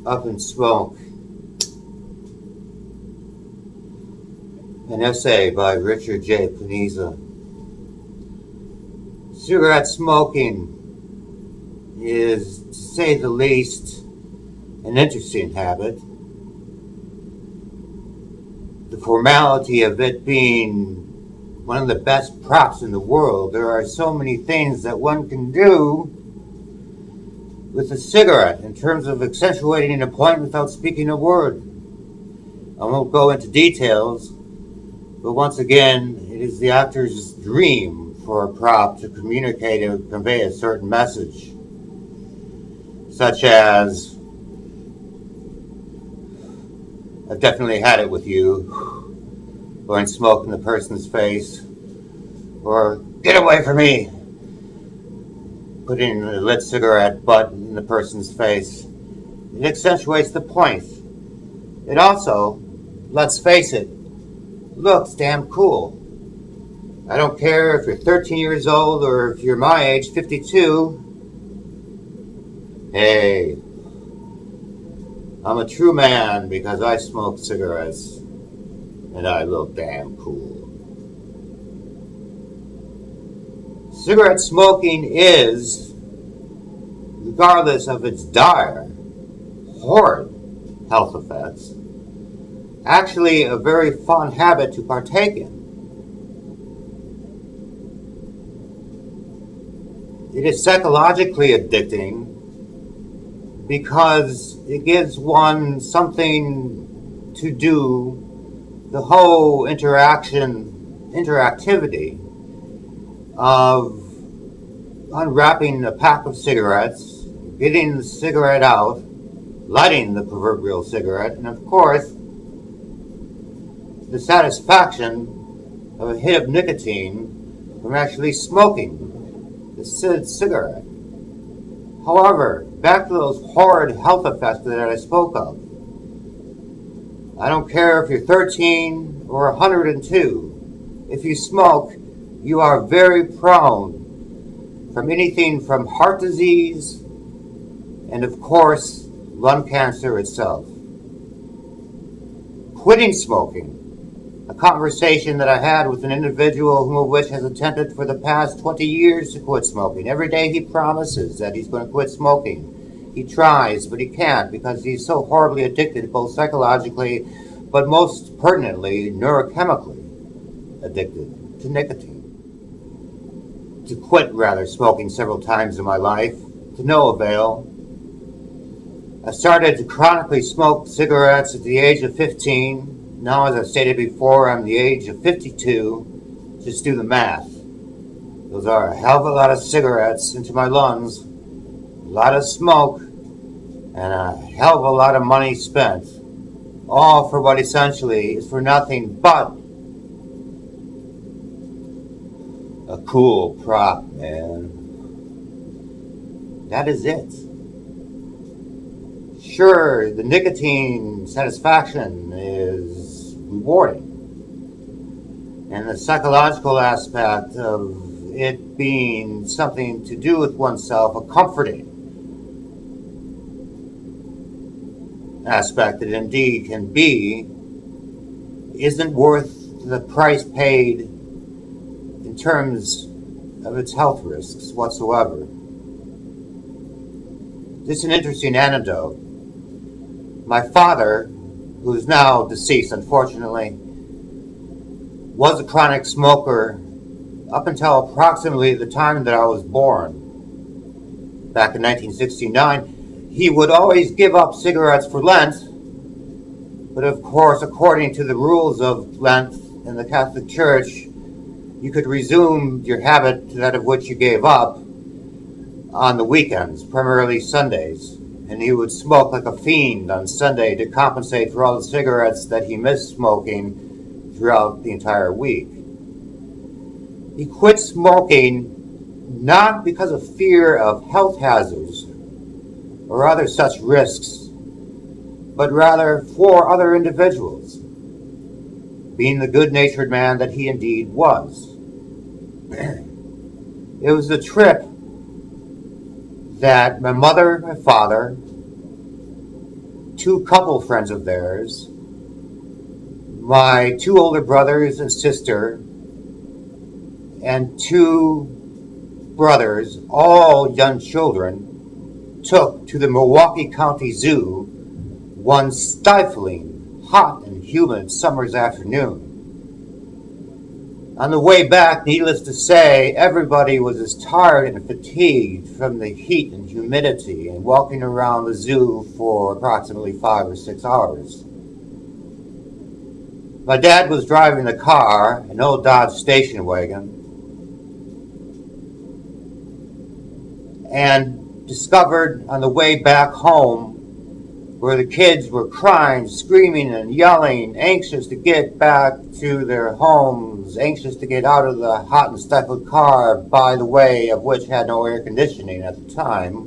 Up in Smoke, an essay by Richard J. Panizza. Cigarette smoking is, to say the least, an interesting habit. The formality of it being one of the best props in the world. There are so many things that one can do with a cigarette in terms of accentuating a point without speaking a word. I won't go into details, but once again, it is the actor's dream for a prop to communicate and convey a certain message, such as, I've definitely had it with you, blowing smoke in the person's face, or get away from me, putting a lit cigarette butt in the person's face. It accentuates the point. It also, let's face it, looks damn cool. I don't care if you're 13 years old or if you're my age, 52. Hey, I'm a true man because I smoke cigarettes and I look damn cool. Cigarette smoking is, regardless of its dire, horrid health effects, actually a very fun habit to partake in. It is psychologically addicting because it gives one something to do, the whole interactivity of unwrapping a pack of cigarettes, getting the cigarette out, lighting the proverbial cigarette, and of course, the satisfaction of a hit of nicotine from actually smoking the cigarette. However, back to those horrid health effects that I spoke of. I don't care if you're 13 or 102. If you smoke, you are very prone from anything from heart disease and, of course, lung cancer itself. Quitting smoking, a conversation that I had with an individual whom of which has attempted for the past 20 years to quit smoking. Every day he promises that he's going to quit smoking. He tries, but he can't because he's so horribly addicted, both psychologically, but most pertinently, neurochemically addicted to nicotine. To quit, rather, smoking several times in my life, to no avail. I started to chronically smoke cigarettes at the age of 15. Now, as I've stated before, I'm the age of 52. Just do the math. Those are a hell of a lot of cigarettes into my lungs, a lot of smoke, and a hell of a lot of money spent. All for what essentially is for nothing but a cool prop, man. That is it. Sure, the nicotine satisfaction is rewarding, and the psychological aspect of it being something to do with oneself, a comforting aspect that indeed can be, isn't worth the price paid in terms of its health risks whatsoever. Just an interesting anecdote. My father, who is now deceased, unfortunately, was a chronic smoker up until approximately the time that I was born, back in 1969. He would always give up cigarettes for Lent, but of course, according to the rules of Lent in the Catholic Church, you could resume your habit to that of which you gave up on the weekends, primarily Sundays. And he would smoke like a fiend on Sunday to compensate for all the cigarettes that he missed smoking throughout the entire week. He quit smoking not because of fear of health hazards or other such risks, but rather for other individuals, being the good-natured man that he indeed was. It was a trip that my mother, my father, two couple friends of theirs, my two older brothers and sister, and two brothers, all young children, took to the Milwaukee County Zoo one stifling, hot and humid summer's afternoon. On the way back, needless to say, everybody was as tired and fatigued from the heat and humidity and walking around the zoo for approximately 5 or 6 hours. My dad was driving the car, an old Dodge station wagon, and discovered on the way back home where the kids were crying, screaming, and yelling, anxious to get back to their homes, anxious to get out of the hot and stifled car, by the way of which had no air conditioning at the time,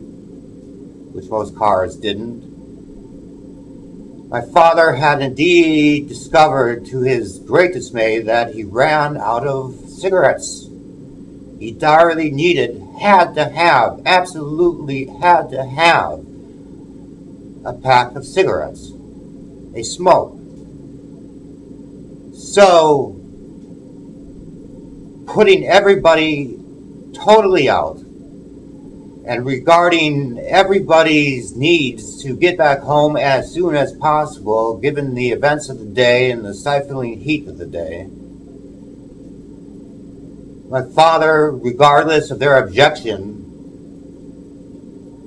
which most cars didn't. My father had indeed discovered, to his great dismay, that he ran out of cigarettes. He direly needed, had to have, absolutely had to have a pack of cigarettes, a smoke. So, putting everybody totally out and regarding everybody's needs to get back home as soon as possible, given the events of the day and the stifling heat of the day, my father, regardless of their objection,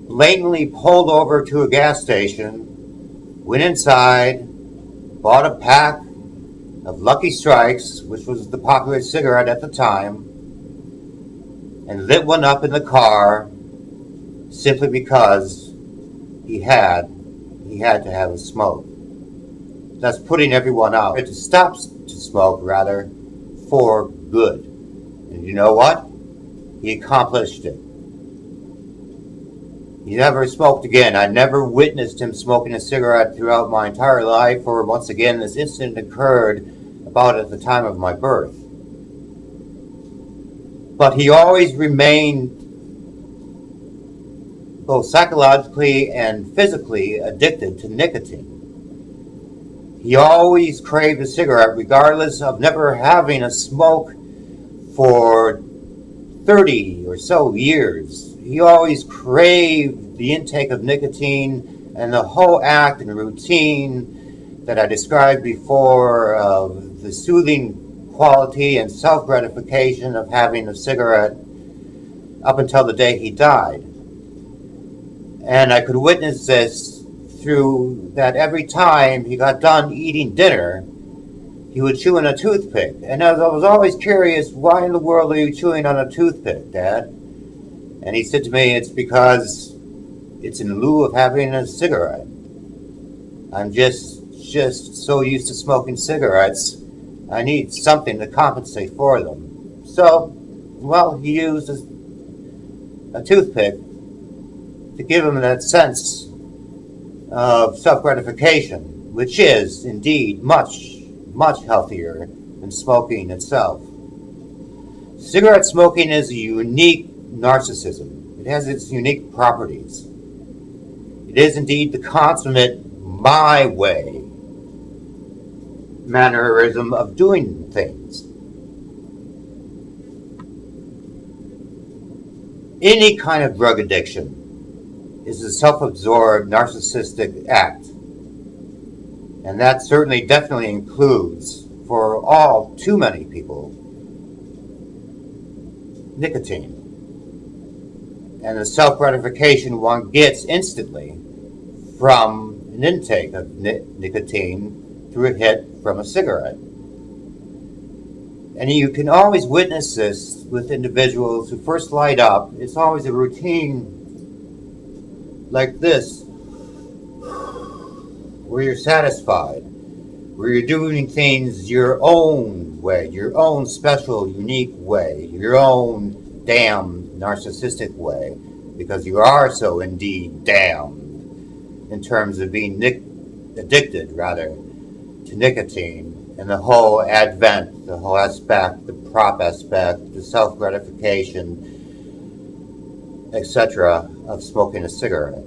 blatantly pulled over to a gas station, went inside, bought a pack of Lucky Strikes, which was the popular cigarette at the time, and lit one up in the car simply because he had to have a smoke. Thus putting everyone out. To stop to smoke, rather, for good. And you know what? He accomplished it. He never smoked again. I never witnessed him smoking a cigarette throughout my entire life, or once again, this incident occurred about at the time of my birth. But he always remained both psychologically and physically addicted to nicotine. He always craved a cigarette, regardless of never having a smoke for 30 or so years. He always craved the intake of nicotine and the whole act and routine that I described before of the soothing quality and self-gratification of having a cigarette up until the day he died. And I could witness this through that every time he got done eating dinner, he would chew on a toothpick. And I was always curious, why in the world are you chewing on a toothpick, Dad? And he said to me, it's because it's in lieu of having a cigarette. I'm just so used to smoking cigarettes, I need something to compensate for them. So, well, he used a toothpick to give him that sense of self-gratification, which is indeed much healthier than smoking itself. Cigarette smoking is a unique narcissism. It has its unique properties. It is indeed the consummate my way mannerism of doing things. Any kind of drug addiction is a self-absorbed narcissistic act. And that certainly definitely includes, for all too many people, nicotine. And the self-gratification one gets instantly from an intake of nicotine through a hit from a cigarette. And you can always witness this with individuals who first light up. It's always a routine like this, where you're satisfied, where you're doing things your own way, your own special, unique way, your own damned narcissistic way, because you are so indeed damned in terms of being addicted, rather, to nicotine and the whole advent, the whole aspect, the prop aspect, the self-gratification, etc. of smoking a cigarette.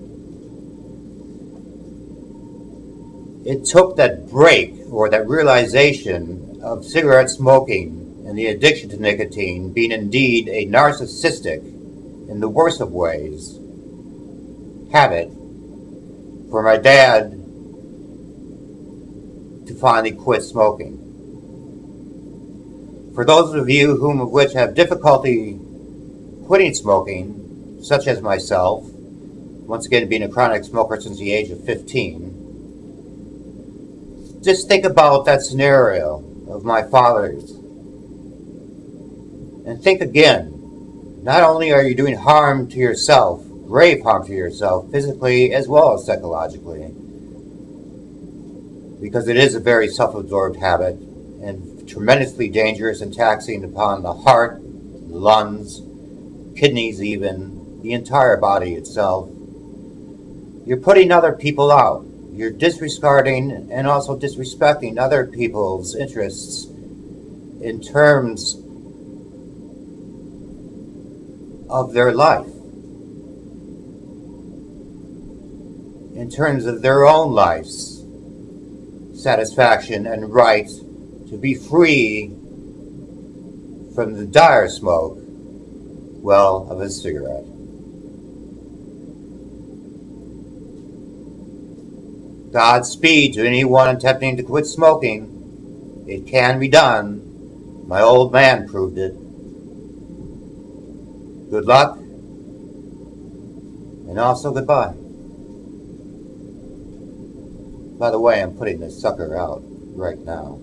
It took that break or that realization of cigarette smoking and the addiction to nicotine being indeed a narcissistic, in the worst of ways, habit for my dad to finally quit smoking. For those of you whom of which have difficulty quitting smoking, such as myself, once again being a chronic smoker since the age of 15, just think about that scenario of my father's. And think again, not only are you doing harm to yourself, grave harm to yourself, physically as well as psychologically, because it is a very self-absorbed habit and tremendously dangerous and taxing upon the heart, lungs, kidneys even, the entire body itself. You're putting other people out. You're disregarding and also disrespecting other people's interests in terms of their life, in terms of their own life's satisfaction and right to be free from the dire smoke, well, of a cigarette. Godspeed to anyone attempting to quit smoking. It can be done. My old man proved it. Good luck, and also goodbye. By the way, I'm putting this sucker out right now.